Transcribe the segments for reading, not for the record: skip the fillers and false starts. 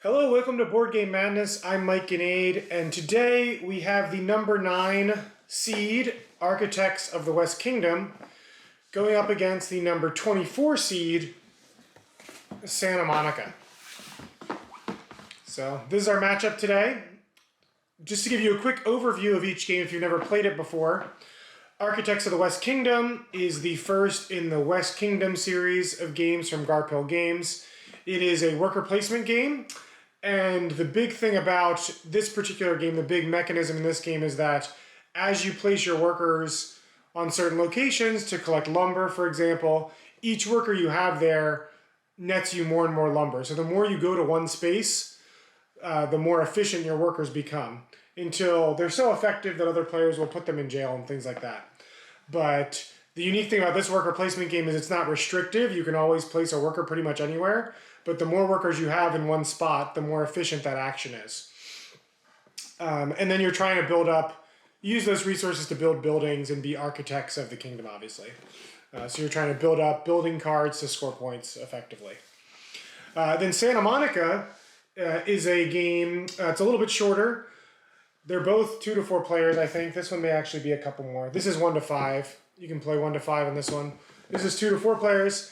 Hello, welcome to Board Game Madness. I'm Mike Ganade, and today we have the number 9 seed, Architects of the West Kingdom, going up against the number 24 seed, Santa Monica. So this is our matchup today. Just to give you a quick overview of each game if you've never played it before, Architects of the West Kingdom is the first in the West Kingdom series of games from Garphill Games. It is a worker placement game. And the big thing about this particular game, the big mechanism in this game is that as you place your workers on certain locations to collect lumber, for example, each worker you have there nets you more and more lumber. So the more you go to one space, the more efficient your workers become until they're so effective that other players will put them in jail and things like that. But the unique thing about this worker placement game is it's not restrictive. You can always place a worker pretty much anywhere. But the more workers you have in one spot, the more efficient that action is. And then you're trying to build up, use those resources to build buildings and be architects of the kingdom, obviously. So you're trying to build up building cards to score points effectively. Then Santa Monica is a game, it's a little bit shorter. They're both 2 to 4 players, I think. This one may actually be a couple more. This is 1 to 5. You can play 1 to 5 on this one. This is 2 to 4 players.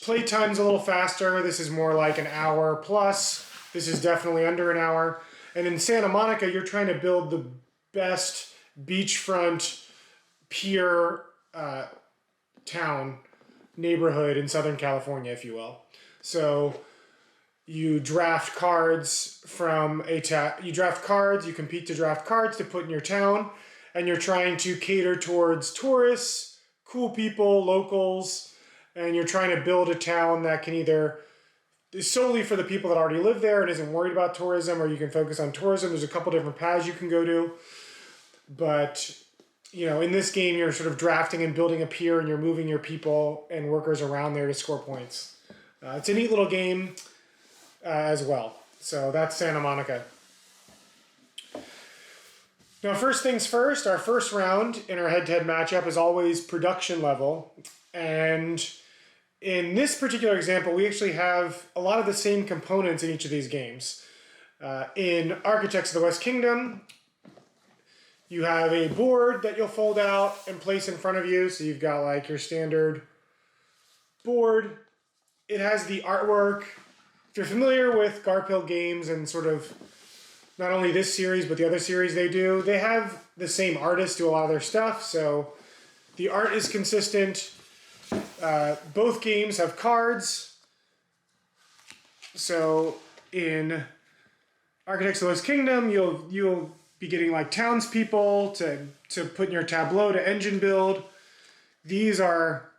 Play time's a little faster. This is more like an hour plus. This is definitely under an hour. And in Santa Monica, you're trying to build the best beachfront pier town neighborhood in Southern California, if you will. So you draft cards from you draft cards, you compete to draft cards to put in your town, and you're trying to cater towards tourists, cool people, locals, and you're trying to build a town that can either is solely for the people that already live there and isn't worried about tourism, or you can focus on tourism. There's a couple different paths you can go to. But, you know, in this game, you're sort of drafting and building a pier, and you're moving your people and workers around there to score points. It's a neat little game as well. So that's Santa Monica. Now, first things first, our first round in our head-to-head matchup is always production level. And in this particular example, we actually have a lot of the same components in each of these games. In Architects of the West Kingdom, you have a board that you'll fold out and place in front of you. So you've got like your standard board. It has the artwork. If you're familiar with Garphill Games and sort of not only this series, but the other series they do, they have the same artists do a lot of their stuff. So the art is consistent. Both games have cards. So in Architects of the West Kingdom, you'll be getting like townspeople to put in your tableau to engine build. These are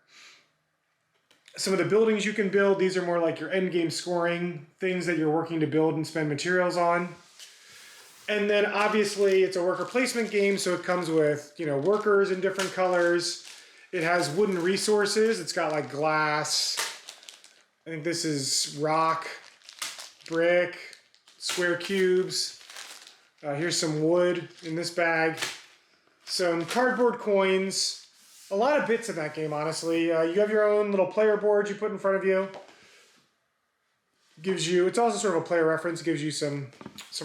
some of the buildings you can build. These are more like your end game scoring, things that you're working to build and spend materials on. And then obviously it's a worker placement game, so it comes with, you know, workers in different colors. It has wooden resources. It's got like glass. I think this is rock, brick, square cubes. Here's some wood in this bag. Some cardboard coins. A lot of bits in that game, honestly. You have your own little player board you put in front of you. Gives you, it's also sort of a player reference. Gives you some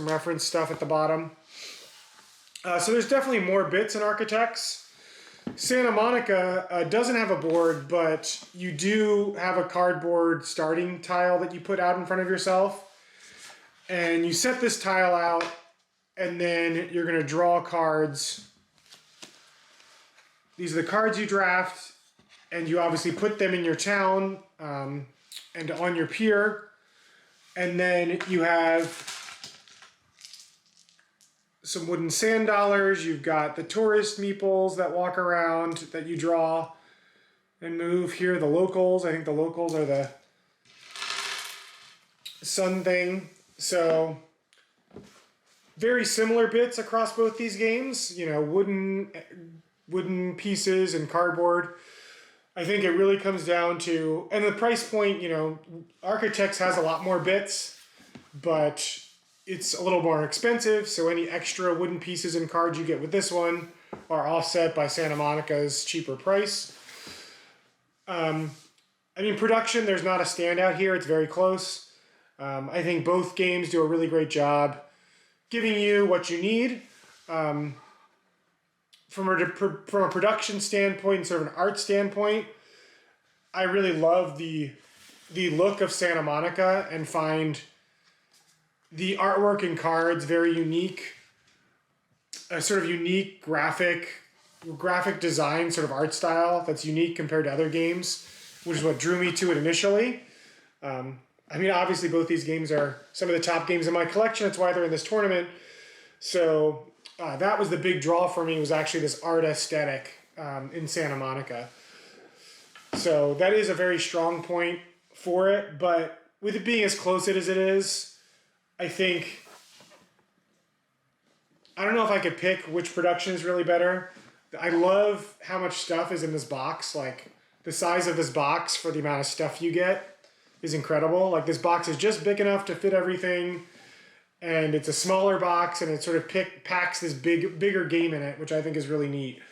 reference stuff at the bottom. So there's definitely more bits in Architects. Santa Monica doesn't have a board, but you do have a cardboard starting tile that you put out in front of yourself. And you set this tile out, and then you're going to draw cards. These are the cards you draft, and you obviously put them in your town and on your pier. And then you have some wooden sand dollars. You've got the tourist meeples that walk around that you draw and move. Here are the locals. I think the locals are the sun thing. So very similar bits across both these games. You know, wooden pieces and cardboard. I think it really comes down to, and the price point, you know, Architects has a lot more bits, but it's a little more expensive, so any extra wooden pieces and cards you get with this one are offset by Santa Monica's cheaper price. I mean, production, there's not a standout here. It's very close. I think both games do a really great job giving you what you need. From a production standpoint, sort of an art standpoint, I really love the look of Santa Monica and find the artwork and cards very unique. A sort of unique graphic design sort of art style that's unique compared to other games, which is what drew me to it initially. I mean, obviously both these games are some of the top games in my collection. That's why they're in this tournament. So that was the big draw for me, was actually this art aesthetic in Santa Monica. So that is a very strong point for it, but with it being as close as it is, I think, I don't know if I could pick which production is really better. I love how much stuff is in this box. Like, the size of this box for the amount of stuff you get is incredible. Like, this box is just big enough to fit everything, and it's a smaller box, and it sort of packs this bigger game in it, which I think is really neat.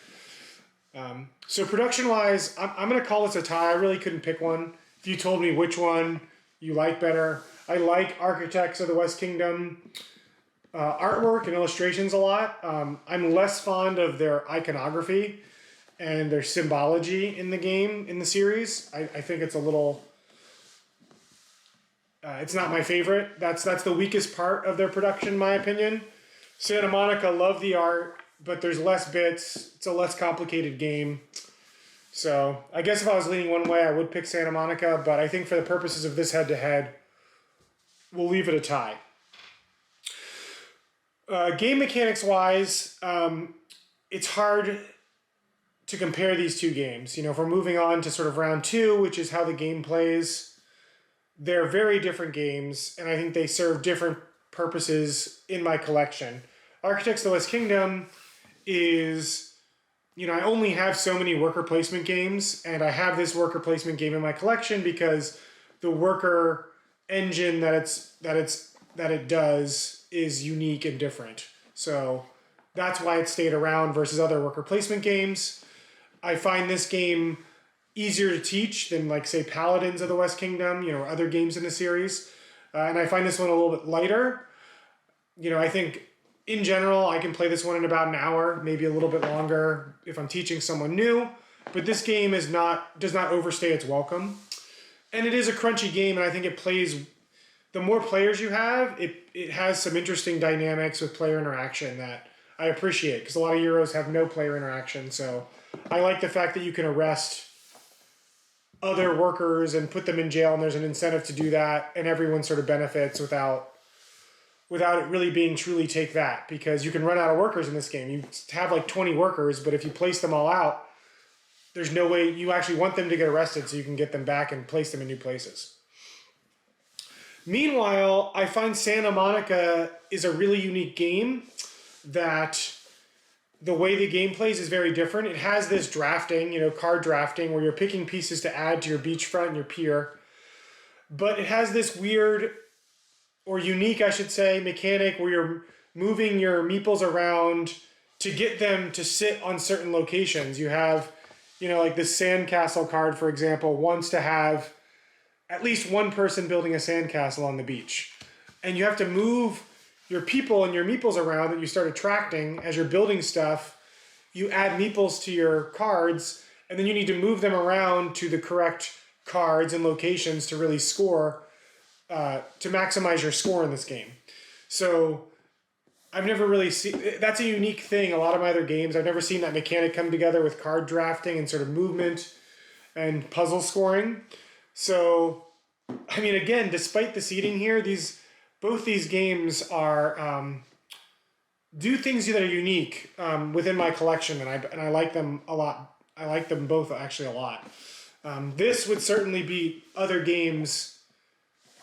So production-wise, I'm going to call this a tie. I really couldn't pick one. If you told me which one you like better, I like Architects of the West Kingdom artwork and illustrations a lot. I'm less fond of their iconography and their symbology in the game, in the series. I think it's a little... it's not my favorite. That's the weakest part of their production, in my opinion. Santa Monica, love the art, but there's less bits. It's a less complicated game. So I guess if I was leaning one way, I would pick Santa Monica, but I think for the purposes of this head-to-head, we'll leave it a tie. Game mechanics-wise, it's hard to compare these two games. You know, if we're moving on to sort of round two, which is how the game plays, they're very different games, and I think they serve different purposes in my collection. Architects of the West Kingdom is, you know, I only have so many worker placement games, and I have this worker placement game in my collection because the worker engine that it does is unique and different. So that's why it stayed around versus other worker placement games. I find this game easier to teach than, like, say, Paladins of the West Kingdom, you know, or other games in the series. And I find this one a little bit lighter. You know, I think in general, I can play this one in about an hour, maybe a little bit longer if I'm teaching someone new. But this game does not overstay its welcome. And it is a crunchy game, and I think it plays... The more players you have, it has some interesting dynamics with player interaction that I appreciate, because a lot of Euros have no player interaction. So I like the fact that you can arrest other workers and put them in jail, and there's an incentive to do that, and everyone sort of benefits without it really being truly take that, because you can run out of workers in this game. You have like 20 workers, but if you place them all out, there's no way you actually want them to get arrested so you can get them back and place them in new places. Meanwhile, I find Santa Monica is a really unique game that the way the game plays is very different. It has this drafting, you know, card drafting, where you're picking pieces to add to your beachfront and your pier. But it has this weird, or unique, I should say, mechanic where you're moving your meeples around to get them to sit on certain locations. You have, you know, like this sandcastle card, for example, wants to have at least one person building a sandcastle on the beach. And you have to move your people and your meeples around that you start attracting as you're building stuff. You add meeples to your cards, and then you need to move them around to the correct cards and locations to really score, to maximize your score in this game. So I've never really seen, that's a unique thing. A lot of my other games, I've never seen that mechanic come together with card drafting and sort of movement and puzzle scoring. So, I mean, again, despite the seating here, both these games are do things that are unique within my collection, and I like them a lot. I like them both actually a lot. This would certainly beat other games,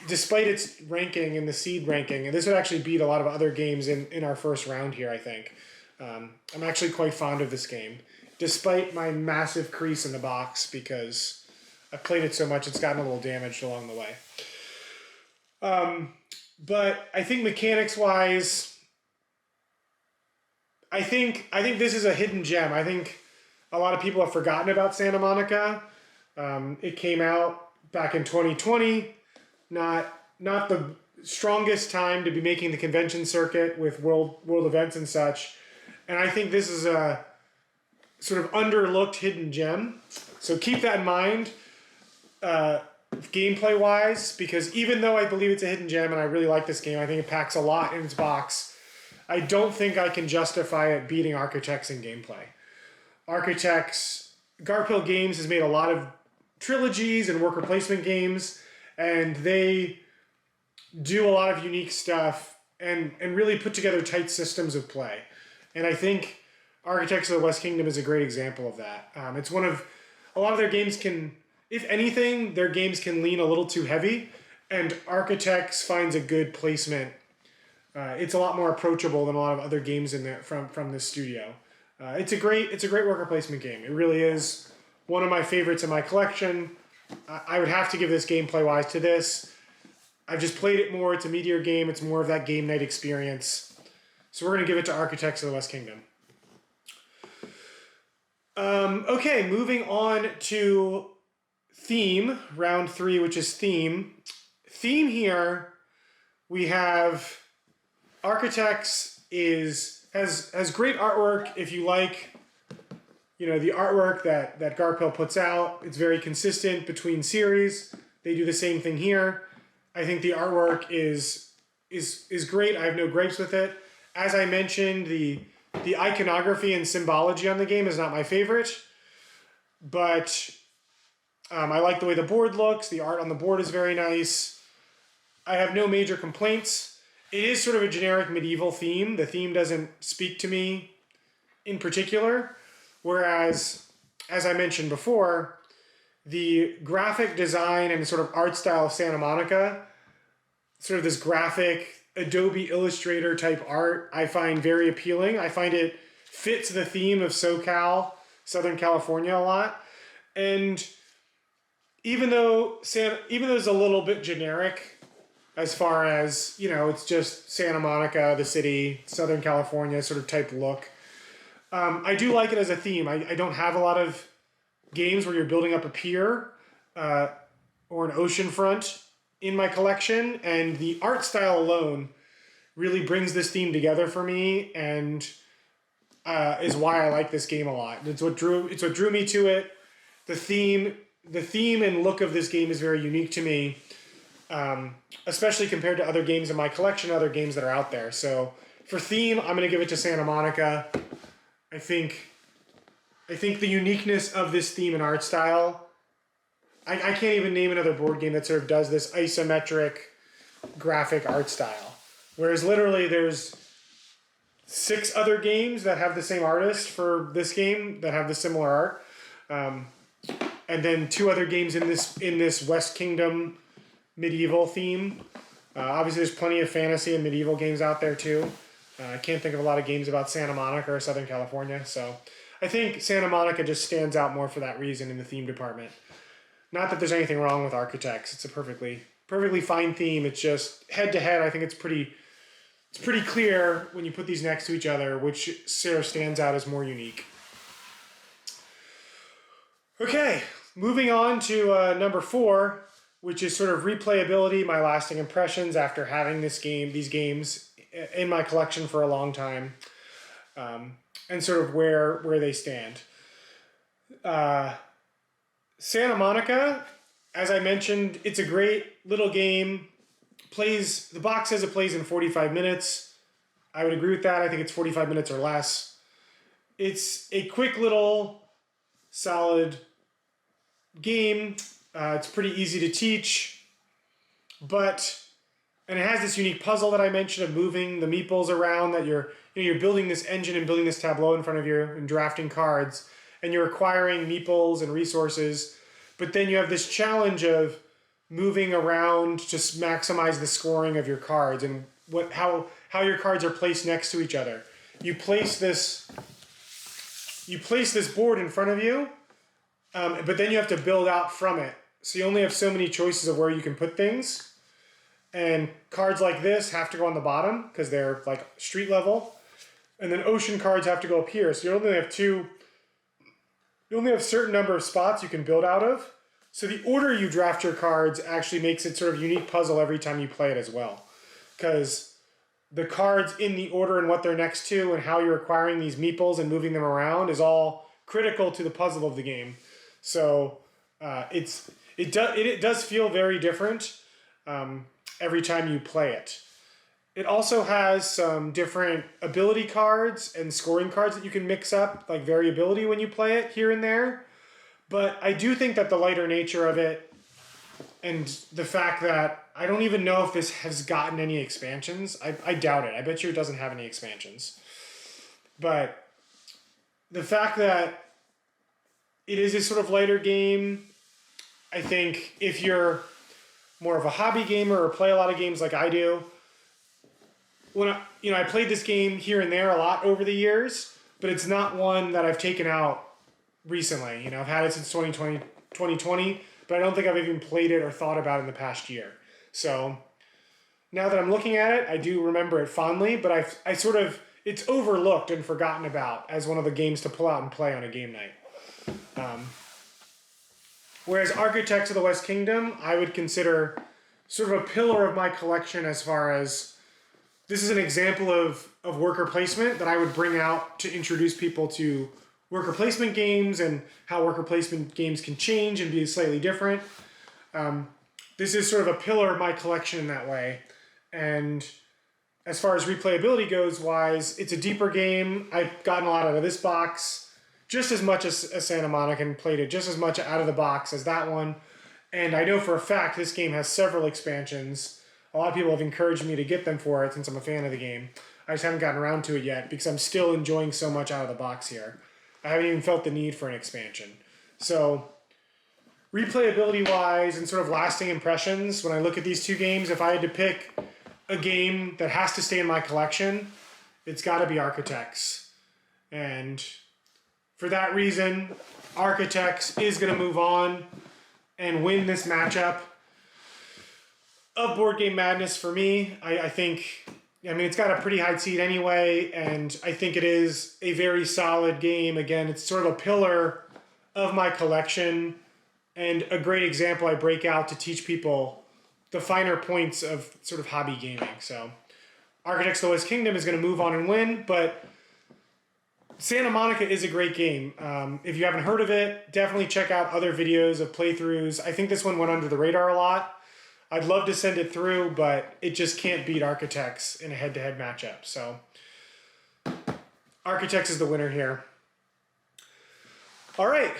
despite its ranking in the seed ranking, and this would actually beat a lot of other games in our first round here, I think. I'm actually quite fond of this game, despite my massive crease in the box, because I've played it so much, it's gotten a little damaged along the way. But I think mechanics-wise, I think this is a hidden gem. I think a lot of people have forgotten about Santa Monica. It came out back in 2020, not not the strongest time to be making the convention circuit with world events and such. And I think this is a sort of underlooked hidden gem. So keep that in mind, gameplay wise, because even though I believe it's a hidden gem and I really like this game, I think it packs a lot in its box. I don't think I can justify it beating Architects in gameplay. Garphill Games has made a lot of trilogies and worker placement games, and they do a lot of unique stuff and really put together tight systems of play. And I think Architects of the West Kingdom is a great example of that. It's one of, a lot of their games can, if anything, their games can lean a little too heavy, and Architects finds a good placement. It's a lot more approachable than a lot of other games in there from this studio. It's a great worker placement game. It really is one of my favorites in my collection. I would have to give this gameplay-wise to this. I've just played it more. It's a meatier game. It's more of that game night experience. So we're going to give it to Architects of the West Kingdom. Okay, moving on to theme, round 3, which is theme. Theme here, we have Architects has great artwork if you like, the artwork that Garphill puts out. It's very consistent between series. They do the same thing here. I think the artwork is great. I have no gripes with it. As I mentioned, the iconography and symbology on the game is not my favorite, but I like the way the board looks. The art on the board is very nice. I have no major complaints. It is sort of a generic medieval theme. The theme doesn't speak to me in particular, whereas, as I mentioned before, the graphic design and sort of art style of Santa Monica, sort of this graphic Adobe Illustrator type art, I find very appealing. I find it fits the theme of SoCal, Southern California, a lot. And even though it's a little bit generic as far as, it's just Santa Monica, the city, Southern California sort of type look, I do like it as a theme. I don't have a lot of games where you're building up a pier or an ocean front in my collection, and the art style alone really brings this theme together for me, and is why I like this game a lot. It's what drew me to it. The theme and look of this game is very unique to me, especially compared to other games in my collection, other games that are out there. So for theme, I'm going to give it to Santa Monica. I think the uniqueness of this theme and art style, I can't even name another board game that sort of does this isometric graphic art style. Whereas literally there's 6 other games that have the same artist for this game that have the similar art. And then 2 other games in this West Kingdom medieval theme. Obviously there's plenty of fantasy and medieval games out there too. I can't think of a lot of games about Santa Monica or Southern California, so I think Santa Monica just stands out more for that reason in the theme department. Not that there's anything wrong with Architects. It's a perfectly fine theme. It's just head to head, I think it's pretty clear when you put these next to each other which sort of stands out as more unique. Okay, moving on to number 4, which is sort of replayability, my lasting impressions after having these games in my collection for a long time, and sort of where they stand. Santa Monica, as I mentioned, it's a great little game. The box says it plays in 45 minutes. I would agree with that. I think it's 45 minutes or less. It's a quick little solid game. It's pretty easy to teach, and it has this unique puzzle that I mentioned of moving the meeples around, that you're building this engine and building this tableau in front of you and drafting cards, and you're acquiring meeples and resources, but then you have this challenge of moving around to maximize the scoring of your cards and how your cards are placed next to each other. You place this board in front of you, but then you have to build out from it. So you only have so many choices of where you can put things. And cards like this have to go on the bottom because they're like street level. And then ocean cards have to go up here. So you only have a certain number of spots you can build out of. So the order you draft your cards actually makes it sort of a unique puzzle every time you play it as well. Because the cards in the order and what they're next to and how you're acquiring these meeples and moving them around is all critical to the puzzle of the game. So it does feel very different every time you play it. It also has some different ability cards and scoring cards that you can mix up, like variability when you play it here and there. But I do think that the lighter nature of it and the fact that I don't even know if this has gotten any expansions. I doubt it. I bet you it doesn't have any expansions. But the fact that it is a sort of lighter game, I think if you're more of a hobby gamer or play a lot of games like I do, when I played this game here and there a lot over the years, but it's not one that I've taken out recently. I've had it since 2020, but I don't think I've even played it or thought about it in the past year. So now that I'm looking at it, I do remember it fondly, but it's overlooked and forgotten about as one of the games to pull out and play on a game night. Whereas Architects of the West Kingdom, I would consider sort of a pillar of my collection as far as this is an example of worker placement that I would bring out to introduce people to worker placement games and how worker placement games can change and be slightly different. This is sort of a pillar of my collection in that way. And as far as replayability goes it's a deeper game. I've gotten a lot out of this box, just as much as Santa Monica, and played it just as much out of the box as that one. And I know for a fact this game has several expansions. A lot of people have encouraged me to get them for it since I'm a fan of the game. I just haven't gotten around to it yet because I'm still enjoying so much out of the box here. I haven't even felt the need for an expansion. So replayability-wise and sort of lasting impressions, when I look at these two games, if I had to pick a game that has to stay in my collection, it's got to be Architects. And for that reason, Architects is going to move on and win this matchup of Board Game Madness for me. I think, it's got a pretty high seed anyway, and I think it is a very solid game. Again, it's sort of a pillar of my collection and a great example I break out to teach people the finer points of sort of hobby gaming. So Architects of the West Kingdom is going to move on and win, but Santa Monica is a great game. If you haven't heard of it, definitely check out other videos of playthroughs. I think this one went under the radar a lot. I'd love to send it through, but it just can't beat Architects in a head-to-head matchup. So Architects is the winner here. All right,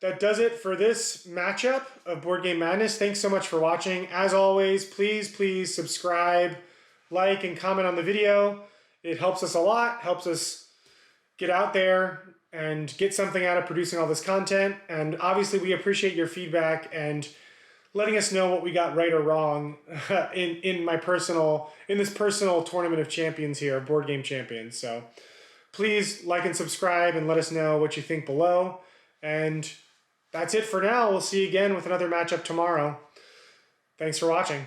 that does it for this matchup of Board Game Madness. Thanks so much for watching. As always, please subscribe, like, and comment on the video. It helps us a lot, helps us get out there and get something out of producing all this content. And obviously, we appreciate your feedback and letting us know what we got right or wrong in this personal tournament of champions here, Board Game Champions. So please like and subscribe and let us know what you think below. And that's it for now. We'll see you again with another matchup tomorrow. Thanks for watching.